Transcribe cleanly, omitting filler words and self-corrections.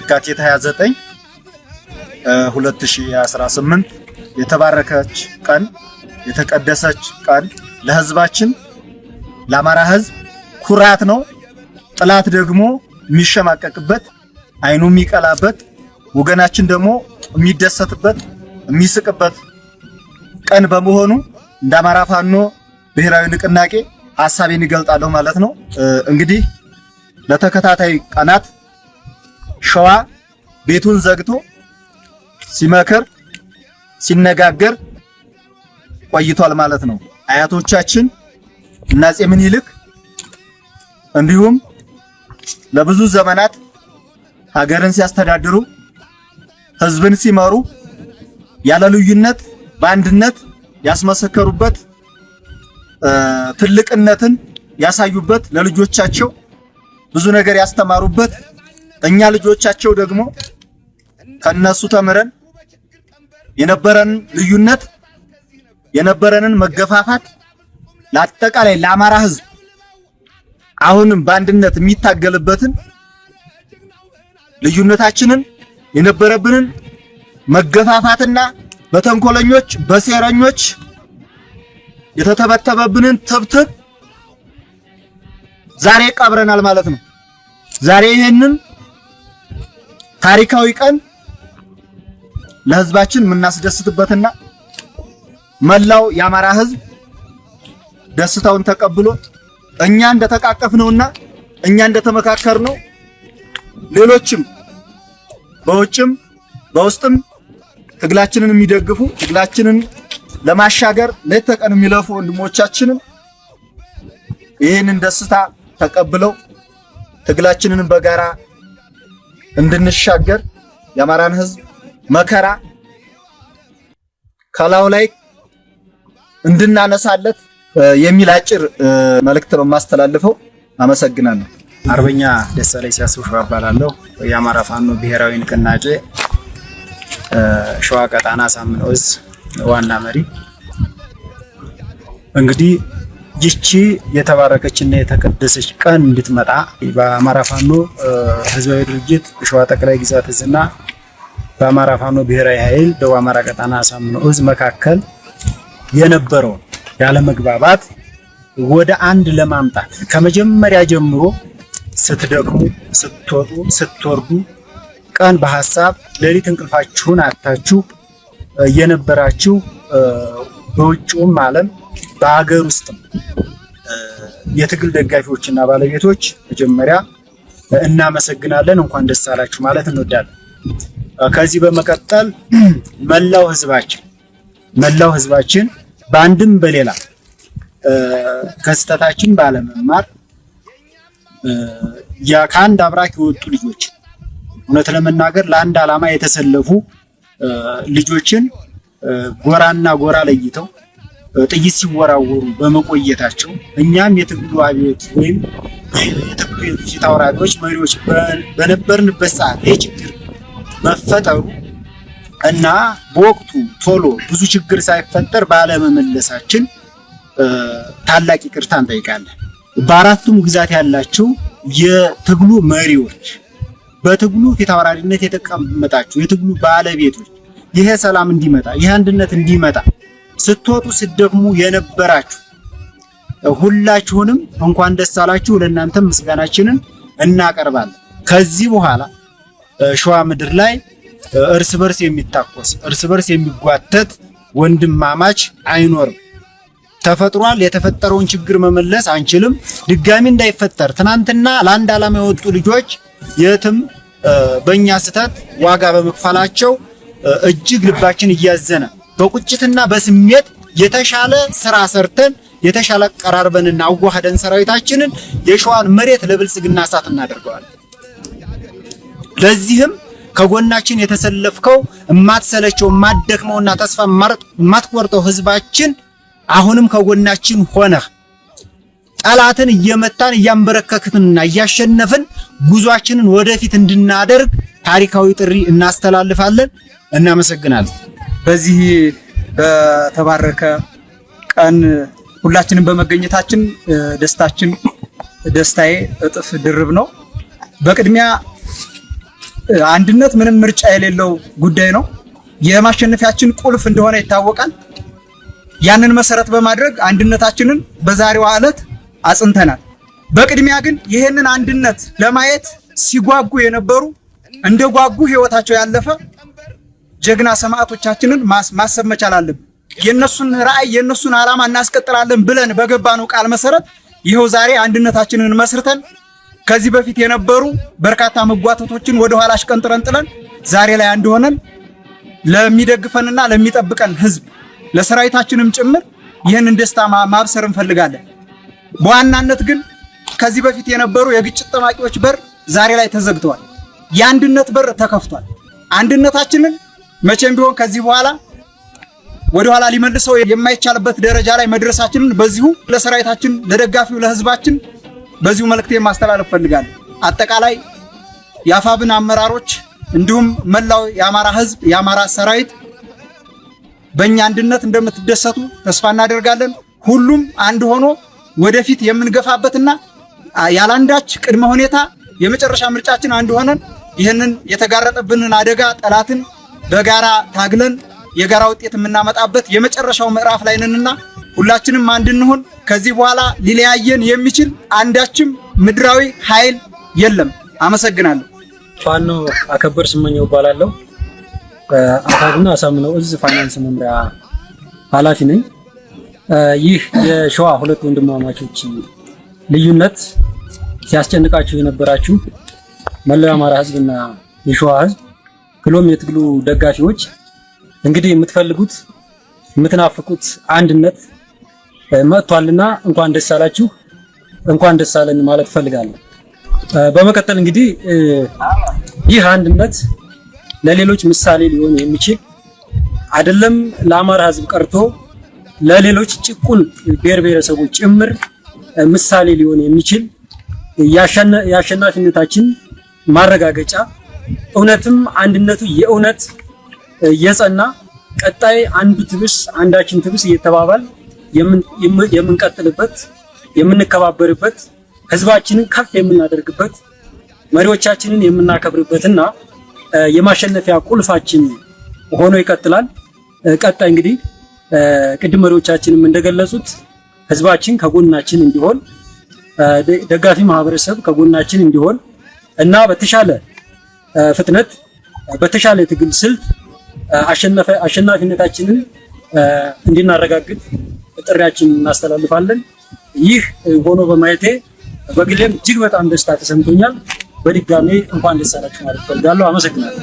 የካቲት 29 2018 የተባረከች ቀን የተቀደሰች ቀን ለህዝባችን ለአማራ ህዝብ ኩራት ነው። ጥላት ደግሞ የሚሸማቀቅበት አይኑ የሚቀላበት ወገናችን ደግሞ የሚደሰትበት የሚስቅበት ቀን በመሆኑ እንደ አማራ ፋኖ ብሔራዊ ንቅናቄ ሐሳቤን ይገልጣለሁ ማለት ነው። እንግዲህ ለተከታታይ ቀናት ሸዋ ቤቱን ዘግቶ ሲመክር ሲነጋገር ቆይቷል ማለት ነው። አያቶቻችን እና አፄ ምኒልክ እንዲሁም ለብዙ ዘመናት ሀገርን ሲያስተዳድሩ ህዝብን ሲመሩ ያለ ልዩነት በአንድነት ያስመሰከሩበት ትልቅነትን ያሳዩበት ለልጆቻቸው ብዙ ነገር ያስተማሩበት እኛ ልጆቻቸው ደግሞ ከነሱ ተምረን የነበረን ልዩነት የነበረንን መገፋፋት ለአጠቃላይ ለአማራ ህዝብ አሁንም በአንድነት የሚታገልበትን ልዩነታችንን የነበረብንን መገፋፋትና በተንኮለኞች በሴረኞች የተተበተበብንን ትብትብ ዛሬ ቀብረናል ማለት ነው። ዛሬ ይሄንን ታሪካዊ ቀን ለህዝባችን የምናስደስትበትና መላው የአማራ ህዝብ ደስታውን ተቀብሎ እኛ እንደተቃቀፍነውና እኛ እንደተመካከርነው ሌሎችም በውጭም በውስጥም ትግላችንን የሚደግፉ ትግላችንን ለማሻገር ሌት ተቀን የሚለፉ ወንድሞቻችንን ይህንን ደስታ ተቀብለው ትግላችንን በጋራ እንድንሻገር የአማራን ህዝብ መከራ ከላዩ ላይ እንድናነሳለት የሚል አጭር መልእክት ነው የማስተላልፈው። አመሰግናለሁ። አርበኛ ደሳለኝ ሲያስቡ ሸዋ እባላለሁ። የአማራ ፋኖ ብሔራዊ ንቅናቄ ሸዋ ቀጣና ሳምነው ዕዝ ዋና መሪ። እንግዲህ ይቺ የተባረከችና የተቀደሰች ቀን እንድትመጣ በአማራ ፋኖ ህዝባዊ ድርጅት ሸዋ ጠቅላይ ግዛት ዕዝና በአማራ ፋኖ ብሔራዊ ኃይል ደቡብ አማራ ቀጣና ሳምነው ዕዝ መካከል የነበረውን ያለመግባባት ወደ አንድ ለማምጣት ከመጀመሪያ ጀምሮ ስትደክሙ ስትወጡ ስትወርዱ ቀን በሐሳብ ሌሊት እንቅልፋችሁን አታችሁ የነበራችሁ በውጭውም ዓለም በአገር ውስጥም የትግል ደጋፊዎችና ባለቤቶች መጀመሪያ እናመሰግናለን፣ እንኳን ደስ አላችሁ ማለት እንወዳለን። ከዚህ በመቀጠል መላው ህዝባችን በአንድም በሌላ ከስተታችን ባለመማር ከአንድ አብራክ የወጡ ልጆች እውነት ለመናገር ለአንድ ዓላማ የተሰለፉ ልጆችን ጎራና ጎራ ለይተው ጥይት ሲወራወሩ በመቆየታቸው እኛም የትግሉ አብዮት ወይም የትግሉ ፊት አውራሪዎች መሪዎች በነበርንበት ሰዓት የችግር መፈጠሩ እና በወቅቱ ቶሎ ብዙ ችግር ሳይፈጠር ባለመመለሳችን ታላቅ ይቅርታ እንጠይቃለን። በአራቱም ግዛት ያላችሁ የትግሉ መሪዎች፣ በትግሉ ፊት አውራሪነት የተቀመጣችሁ የትግሉ ባለቤቶች ይሄ ሰላም እንዲመጣ ይሄ አንድነት እንዲመጣ ስትወጡ ስትደክሙ የነበራችሁ ሁላችሁንም እንኳን ደስ አላችሁ። ለእናንተም ምስጋናችንን እናቀርባለን። ከዚህ በኋላ ሸዋ ምድር ላይ እርስ በርስ የሚታኮስ እርስ በርስ የሚጓተት ወንድማማች አይኖርም። ተፈጥሯል። የተፈጠረውን ችግር መመለስ አንችልም። ድጋሚ እንዳይፈጠር ትናንትና ለአንድ ዓላማ የወጡ ልጆች የትም በእኛ ስህተት ዋጋ በመክፈላቸው እጅግ ልባችን እያዘነ በቁጭትና በስሜት የተሻለ ስራ ሰርተን የተሻለ ቀራርበንና አዋህደን ሰራዊታችንን የሸዋን መሬት ለብልጽግና እሳት እናደርገዋለን። ለዚህም ከጎናችን የተሰለፍከው እማትሰለቸው እማትደክመውና ተስፋ እማትቆርጠው ህዝባችን አሁንም ከጎናችን ሆነህ ጠላትን እየመታን እያንበረከክንና እያሸነፍን ጉዟችንን ወደፊት እንድናደርግ ታሪካዊ ጥሪ እናስተላልፋለን። እናመሰግናለን። በዚህ በተባረከ ቀን ሁላችንም በመገኘታችን ደስታዬ እጥፍ ድርብ ነው። በቅድሚያ አንድነት ምንም ምርጫ የሌለው ጉዳይ ነው። የማሸነፊያችን ቁልፍ እንደሆነ ይታወቃል። ያንን መሰረት በማድረግ አንድነታችንን በዛሬው ዕለት አጽንተናል። በቅድሚያ ግን ይህንን አንድነት ለማየት ሲጓጉ የነበሩ እንደጓጉ ህይወታቸው ያለፈ ጀግና ሰማዕቶቻችንን ማሰብ መቻል አለብን። የነሱን ራዕይ የነሱን ዓላማ እናስቀጥላለን ብለን በገባነው ቃል መሰረት ይሄው ዛሬ አንድነታችንን መስርተን ከዚህ በፊት የነበሩ በርካታ መጓተቶችን ወደ ኋላ አሽቀንጥረን ጥለን ዛሬ ላይ አንድ ሆነን ለሚደግፈንና ለሚጠብቀን ህዝብ ለሰራዊታችንም ጭምር ይህንን ደስታ ማብሰር እንፈልጋለን። በዋናነት ግን ከዚህ በፊት የነበሩ የግጭት ጠማቂዎች በር ዛሬ ላይ ተዘግተዋል። የአንድነት በር ተከፍቷል። አንድነታችንን መቼም ቢሆን ከዚህ በኋላ ወደ ኋላ ሊመልሰው የማይቻልበት ደረጃ ላይ መድረሳችንን በዚሁ ለሰራዊታችን ለደጋፊው ለህዝባችን በዚሁ መልእክቴን ማስተላለፍ ፈልጋለሁ። አጠቃላይ የአፋብን አመራሮች እንዲሁም መላው የአማራ ህዝብ የአማራ ሰራዊት በእኛ አንድነት እንደምትደሰቱ ተስፋ እናደርጋለን። ሁሉም አንድ ሆኖ ወደፊት የምንገፋበትና ያላንዳች ቅድመ ሁኔታ የመጨረሻ ምርጫችን አንድ ሆነን ይህንን የተጋረጠብንን አደጋ ጠላትን በጋራ ታግለን የጋራ ውጤት የምናመጣበት የመጨረሻው ምዕራፍ ላይ ነንና ሁላችንም አንድ እንሁን። ከዚህ በኋላ ሊለያየን የሚችል አንዳችም ምድራዊ ኃይል የለም። አመሰግናለሁ። ፋኖ አከበር ስመኘው እባላለሁ። አፋብና አሳምነው እዝ ፋይናንስ መምሪያ ኃላፊ ነኝ። ይህ የሸዋ ሁለት ወንድማማቾች ልዩነት ሲያስጨንቃችሁ የነበራችሁ መላው የአማራ ህዝብና የሸዋ ህዝብ ክሎም የትግሉ ደጋፊዎች እንግዲህ የምትፈልጉት የምትናፍቁት አንድነት መጥቷልና እንኳን ደስ አላችሁ፣ እንኳን ደስ አለን ማለት ፈልጋለሁ። በመቀጠል እንግዲህ ይህ አንድነት ለሌሎች ምሳሌ ሊሆን የሚችል አይደለም። ለአማራ ህዝብ ቀርቶ ለሌሎች ጭቁን ብሔር ብሔረሰቦች ጭምር ምሳሌ ሊሆን የሚችል የአሸናፊነታችን ማረጋገጫ እውነትም አንድነቱ የእውነት የጸና ቀጣይ አንዱ ትብስ አንዳችን ትብስ እየተባባል የምንቀጥልበት የምንከባበርበት ህዝባችንን ከፍ የምናደርግበት መሪዎቻችንን የምናከብርበትና የማሸነፊያ ቁልፋችን ሆኖ ይቀጥላል። ቀጣይ እንግዲህ ቅድም መሪዎቻችንም እንደገለጹት ህዝባችን ከጎናችን እንዲሆን ደጋፊ ማህበረሰብ ከጎናችን እንዲሆን እና በተሻለ ፍጥነት በተሻለ ትግል ስልት አሸናፊነታችንን እንድናረጋግጥ ጥሪያችንን እናስተላልፋለን። ይህ ሆኖ በማየቴ በግሌም እጅግ በጣም ደስታ ተሰምቶኛል። በድጋሜ እንኳን ደስ አላችሁ ማለት ፈልጋለሁ። አመሰግናለሁ።